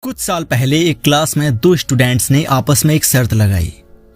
कुछ साल पहले एक क्लास में दो स्टूडेंट्स ने आपस में एक शर्त लगाई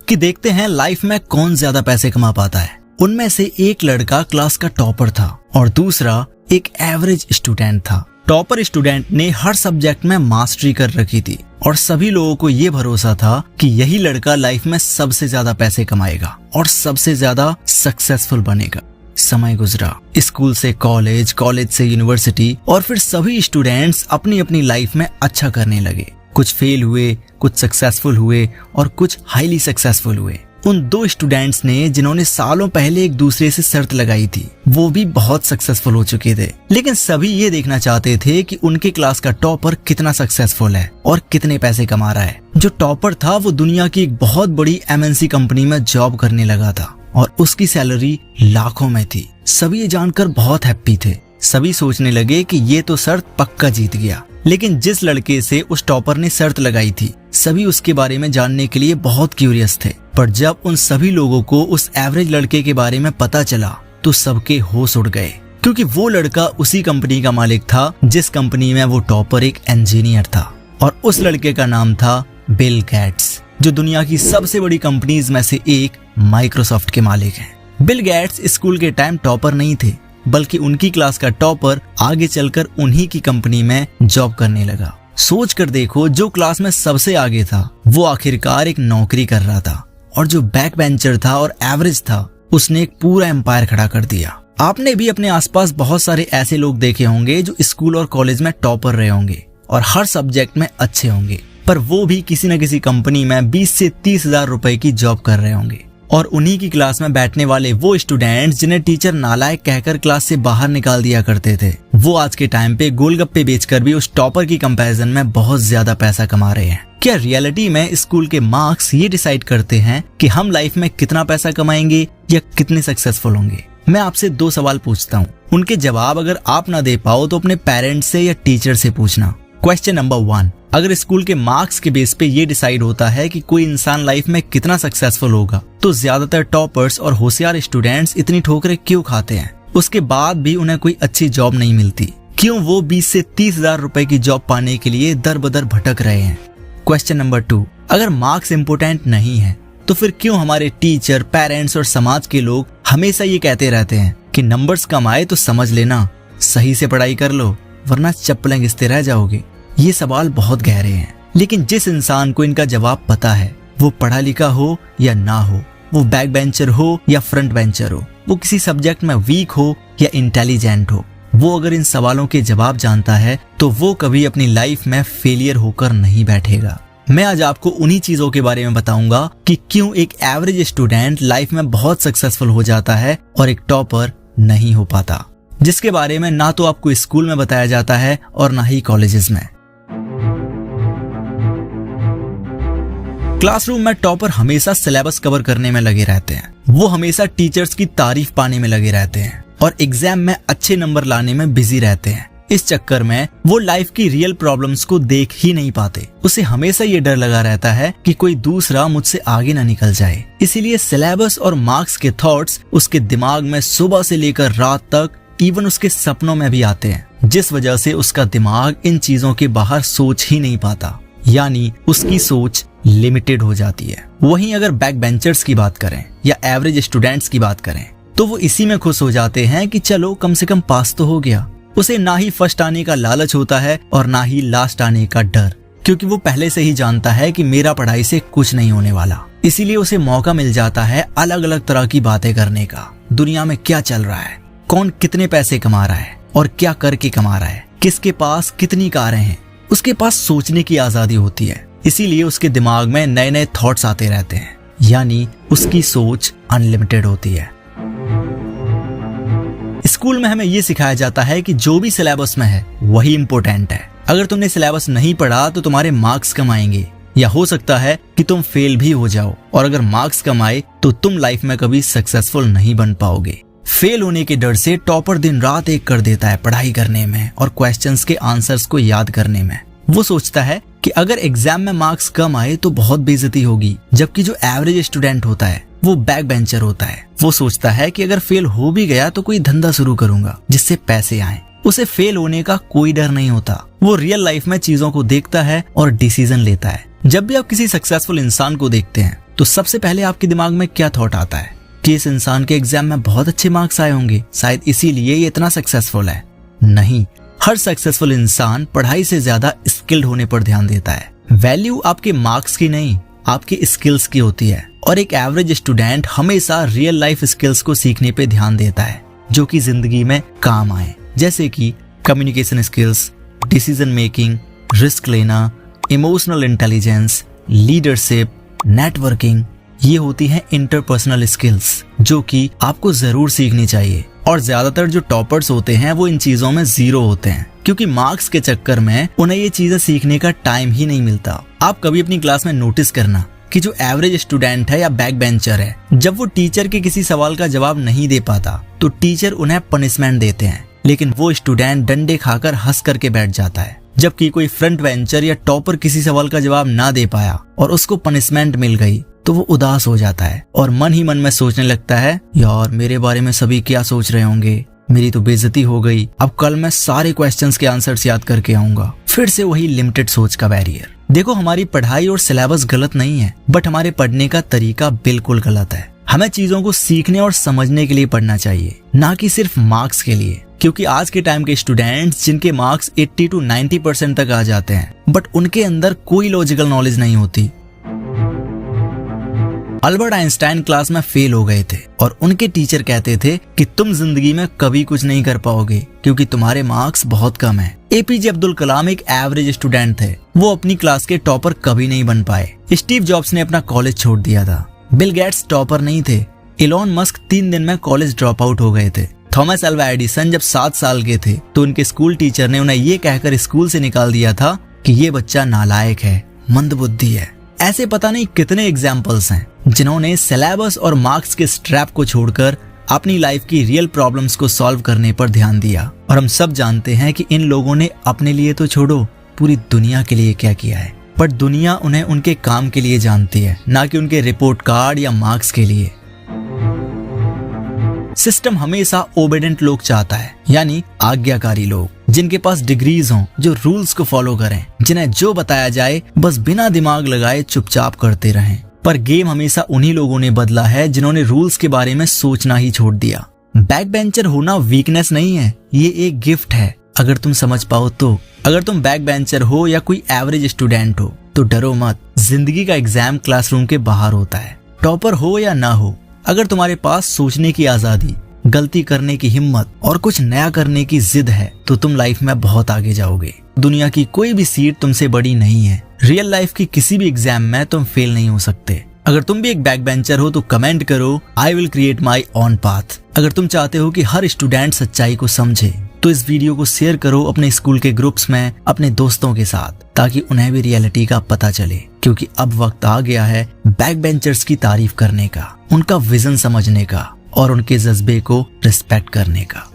कि देखते हैं लाइफ में कौन ज्यादा पैसे कमा पाता है। उनमें से एक लड़का क्लास का टॉपर था और दूसरा एक एवरेज स्टूडेंट था। टॉपर स्टूडेंट ने हर सब्जेक्ट में मास्टरी कर रखी थी और सभी लोगों को ये भरोसा था कि यही लड़का लाइफ में सबसे ज्यादा पैसे कमाएगा और सबसे ज्यादा सक्सेसफुल बनेगा। समय गुजरा, स्कूल से कॉलेज, कॉलेज से यूनिवर्सिटी और फिर सभी स्टूडेंट्स अपनी अपनी लाइफ में अच्छा करने लगे। कुछ फेल हुए, कुछ सक्सेसफुल हुए और कुछ हाईली सक्सेसफुल हुए। उन दो स्टूडेंट्स ने जिन्होंने सालों पहले एक दूसरे से शर्त लगाई थी वो भी बहुत सक्सेसफुल हो चुके थे, लेकिन सभी ये देखना चाहते थे कि उनके क्लास का टॉपर कितना सक्सेसफुल है और कितने पैसे कमा रहा है। जो टॉपर था वो दुनिया की एक बहुत बड़ी MNC कंपनी में जॉब करने लगा था और उसकी सैलरी लाखों में थी। सभी ये जानकर बहुत हैप्पी थे। सभी सोचने लगे कि ये तो शर्त पक्का जीत गया। लेकिन जिस लड़के से उस टॉपर ने शर्त लगाई थी सभी उसके बारे में जानने के लिए बहुत क्यूरियस थे। पर जब उन सभी लोगों को उस एवरेज लड़के के बारे में पता चला तो सबके होश उड़ गए, क्योंकि वो लड़का उसी कंपनी का मालिक था जिस कंपनी में वो टॉपर एक इंजीनियर था। और उस लड़के का नाम था बिल गेट्स, जो दुनिया की सबसे बड़ी कंपनीज में से एक माइक्रोसॉफ्ट के मालिक हैं। बिल गेट्स स्कूल के टाइम टॉपर नहीं थे, बल्कि उनकी क्लास का टॉपर आगे चलकर उन्हीं की कंपनी में जॉब करने लगा। सोच कर देखो, जो क्लास में सबसे आगे था वो आखिरकार एक नौकरी कर रहा था और जो बैक बेंचर था और एवरेज था उसने एक पूरा एम्पायर खड़ा कर दिया। आपने भी अपने आसपास बहुत सारे ऐसे लोग देखे होंगे जो स्कूल और कॉलेज में टॉपर रहे होंगे और हर सब्जेक्ट में अच्छे होंगे, पर वो भी किसी न किसी कंपनी में 20 से 30 हजार रुपए की जॉब कर रहे होंगे। और उन्हीं की क्लास में बैठने वाले वो स्टूडेंट्स जिन्हें टीचर नालायक कहकर क्लास से बाहर निकाल दिया करते थे, वो आज के टाइम पे गोलगप्पे बेचकर भी उस टॉपर की कंपैरिजन में बहुत ज्यादा पैसा कमा रहे हैं। क्या रियलिटी में स्कूल के मार्क्स ये डिसाइड करते हैं कि हम लाइफ में कितना पैसा कमाएंगे या कितने सक्सेसफुल होंगे? मैं आपसे 2 सवाल पूछता हूँ, उनके जवाब अगर आप ना दे पाओ तो अपने पेरेंट्स से या टीचर से पूछना। क्वेश्चन नंबर 1, अगर स्कूल के मार्क्स के बेस पे ये डिसाइड होता है कि कोई इंसान लाइफ में कितना सक्सेसफुल होगा, तो ज्यादातर टॉपर्स और होशियार स्टूडेंट्स इतनी ठोकरें क्यों खाते हैं? उसके बाद भी उन्हें कोई अच्छी जॉब नहीं मिलती। क्यों वो 20 से 30 हजार रुपए की जॉब पाने के लिए दर बदर भटक रहे हैं? क्वेश्चन नंबर 2, अगर मार्क्स इम्पोर्टेंट नहीं है तो फिर क्यों हमारे टीचर, पेरेंट्स और समाज के लोग हमेशा ये कहते रहते हैं कि नंबर्स कम आए तो समझ लेना, सही से पढ़ाई कर लो वरना चप्पलें घिसते रह जाओगे। ये सवाल बहुत गहरे हैं, लेकिन जिस इंसान को इनका जवाब पता है, वो पढ़ा लिखा हो या ना हो, वो बैक बेंचर हो या फ्रंट बेंचर हो, वो किसी सब्जेक्ट में वीक हो या इंटेलिजेंट हो, वो अगर इन सवालों के जवाब जानता है तो वो कभी अपनी लाइफ में फेलियर होकर नहीं बैठेगा। मैं आज आपको उन्हीं चीजों के बारे में बताऊंगा कि क्यों एक एवरेज स्टूडेंट लाइफ में बहुत सक्सेसफुल हो जाता है और एक टॉपर नहीं हो पाता, जिसके बारे में ना तो आपको स्कूल में बताया जाता है और ना ही कॉलेजेस में। क्लासरूम में टॉपर हमेशा सिलेबस कवर करने में लगे रहते हैं, वो हमेशा टीचर्स की तारीफ पाने में लगे रहते हैं और एग्जाम में अच्छे नंबर लाने में बिजी रहते हैं। इस चक्कर में वो लाइफ की रियल प्रॉब्लम्स को देख ही नहीं पाते। उसे हमेशा ये डर लगा रहता है कि कोई दूसरा मुझसे आगे ना निकल जाए। इसीलिए सिलेबस और मार्क्स के थॉट्स उसके दिमाग में सुबह से लेकर रात तक, इवन उसके सपनों में भी आते हैं, जिस वजह से उसका दिमाग इन चीजों के बाहर सोच ही नहीं पाता, यानी उसकी सोच लिमिटेड हो जाती है। वहीं अगर बैक बेंचर्स की बात करें या एवरेज स्टूडेंट्स की बात करें तो वो इसी में खुश हो जाते हैं कि चलो कम से कम पास तो हो गया। उसे ना ही फर्स्ट आने का लालच होता है और ना ही लास्ट आने का डर, क्योंकि वो पहले से ही जानता है कि मेरा पढ़ाई से कुछ नहीं होने वाला। इसीलिए उसे मौका मिल जाता है अलग अलग तरह की बातें करने का। दुनिया में क्या चल रहा है, कौन कितने पैसे कमा रहा है और क्या करके कमा रहा है, किसके पास कितनी कारें हैं। उसके पास सोचने की आजादी होती है, इसीलिए उसके दिमाग में नए नए थॉट्स आते रहते हैं, यानी उसकी सोच अनलिमिटेड होती है। स्कूल में हमें ये सिखाया जाता है कि जो भी सिलेबस में है वही इम्पोर्टेंट है। अगर तुमने सिलेबस नहीं पढ़ा तो तुम्हारे मार्क्स कम आएंगे या हो सकता है कि तुम फेल भी हो जाओ, और अगर मार्क्स कम आए तो तुम लाइफ में कभी सक्सेसफुल नहीं बन पाओगे। फेल होने के डर से टॉपर दिन रात एक कर देता है पढ़ाई करने में और क्वेश्चंस के आंसर्स को याद करने में। वो सोचता है कि अगर एग्जाम में मार्क्स कम आए तो बहुत बेइज्जती होगी, जबकि जो एवरेज स्टूडेंट होता है वो बैक बेंचर होता है। वो सोचता है कि अगर फेल हो भी गया तो कोई धंधा शुरू करूंगा जिससे पैसे आएं। उसे फेल होने का कोई डर नहीं होता। वो रियल लाइफ में चीजों को देखता है और डिसीजन लेता है। जब भी आप किसी सक्सेसफुल इंसान को देखते हैं तो सबसे पहले आपके दिमाग में क्या थॉट आता है कि इस इंसान के एग्जाम में बहुत अच्छे मार्क्स आए होंगे, शायद इसीलिए ये इतना सक्सेसफुल है। नहीं, हर सक्सेसफुल इंसान पढ़ाई से ज्यादा स्किल्ड होने पर ध्यान देता है। वैल्यू आपके मार्क्स की नहीं, आपकी स्किल्स की होती है। और एक एवरेज स्टूडेंट हमेशा रियल लाइफ स्किल्स को सीखने पे ध्यान देता है जो कि जिंदगी में काम आए, जैसे कि communication skills, decision making, risk लेना, इमोशनल इंटेलिजेंस, लीडरशिप, नेटवर्किंग। ये होती हैं इंटरपर्सनल स्किल्स जो कि आपको जरूर सीखनी चाहिए। और ज्यादातर जो टॉपर्स होते हैं वो इन चीजों में जीरो होते हैं, क्योंकि मार्क्स के चक्कर में उन्हें ये चीजें सीखने का टाइम ही नहीं मिलता। आप कभी अपनी क्लास में नोटिस करना कि जो एवरेज स्टूडेंट है या बैक बेंचर है, जब वो टीचर के किसी सवाल का जवाब नहीं दे पाता तो टीचर उन्हें पनिशमेंट देते हैं, लेकिन वो स्टूडेंट डंडे खाकर हंस करके बैठ जाता है। जबकि कोई फ्रंट बेंचर या टॉपर किसी सवाल का जवाब ना दे पाया और उसको पनिशमेंट मिल गई तो वो उदास हो जाता है और मन ही मन में सोचने लगता है, यार मेरे बारे में सभी क्या सोच रहे होंगे, मेरी तो बेइज्जती हो गई, अब कल मैं सारे क्वेश्चंस के आंसर्स याद करके आऊंगा। फिर से वही लिमिटेड सोच का बैरियर। देखो, हमारी पढ़ाई और सिलेबस गलत नहीं है, बट हमारे पढ़ने का तरीका बिल्कुल गलत है। हमें चीजों को सीखने और समझने के लिए पढ़ना चाहिए, ना कि सिर्फ मार्क्स के लिए। क्योंकि आज के टाइम के स्टूडेंट्स जिनके मार्क्स 80 to 90% तक आ जाते हैं, बट उनके अंदर कोई लॉजिकल नॉलेज नहीं होती। अल्बर्ट आइंस्टाइन क्लास में फेल हो गए थे और उनके टीचर कहते थे कि तुम जिंदगी में कभी कुछ नहीं कर पाओगे क्योंकि तुम्हारे मार्क्स बहुत कम हैं। एपीजे अब्दुल कलाम एक एवरेज स्टूडेंट थे, वो अपनी क्लास के टॉपर कभी नहीं बन पाए। स्टीव जॉब्स ने अपना कॉलेज छोड़ दिया था। बिल गेट्स टॉपर नहीं थे। इलॉन मस्क 3 दिन में कॉलेज ड्रॉप आउट हो गए थे। थॉमस अल्वा एडिसन जब 7 साल के थे तो उनके स्कूल टीचर ने उन्हें ये कहकर स्कूल से निकाल दिया था कि ये बच्चा नालायक है, मंदबुद्धि है। ऐसे पता नहीं कितने एग्जाम्पल्स हैं जिन्होंने सिलेबस और मार्क्स के स्ट्रैप को छोड़कर अपनी लाइफ की रियल प्रॉब्लम्स को सॉल्व करने पर ध्यान दिया। और हम सब जानते हैं कि इन लोगों ने अपने लिए तो छोड़ो, पूरी दुनिया के लिए क्या किया है। पर दुनिया उन्हें उनके काम के लिए जानती है, ना कि उनके रिपोर्ट कार्ड या मार्क्स के लिए। सिस्टम हमेशा ओबेडेंट लोग चाहता है, यानी आज्ञाकारी लोग, जिनके पास डिग्रीज हों, जो रूल्स को फॉलो करें, जिन्हें जो बताया जाए बस बिना दिमाग लगाए चुपचाप करते रहें। पर गेम हमेशा उन्हीं लोगों ने बदला है जिन्होंने रूल्स के बारे में सोचना ही छोड़ दिया। बैक बेंचर होना वीकनेस नहीं है, ये एक गिफ्ट है अगर तुम समझ पाओ तो। अगर तुम बैक बेंचर हो या कोई एवरेज स्टूडेंट हो तो डरो मत, जिंदगी का एग्जाम क्लासरूम के बाहर होता है। टॉपर हो या ना हो, अगर तुम्हारे पास सोचने की आजादी, गलती करने की हिम्मत और कुछ नया करने की जिद है तो तुम लाइफ में बहुत आगे जाओगे। दुनिया की कोई भी सीट तुमसे बड़ी नहीं है। रियल लाइफ की किसी भी एग्जाम में तुम फेल नहीं हो सकते। अगर तुम भी एक बैक बेंचर हो तो कमेंट करो, I will create my on path. अगर तुम चाहते हो कि हर स्टूडेंट सच्चाई को समझे तो इस वीडियो को शेयर करो अपने स्कूल के ग्रुप्स में अपने दोस्तों के साथ, ताकि उन्हें भी रियलिटी का पता चले। क्योंकि अब वक्त आ गया है बैक बेंचर्स की तारीफ करने का, उनका विजन समझने का और उनके जज्बे को रिस्पेक्ट करने का।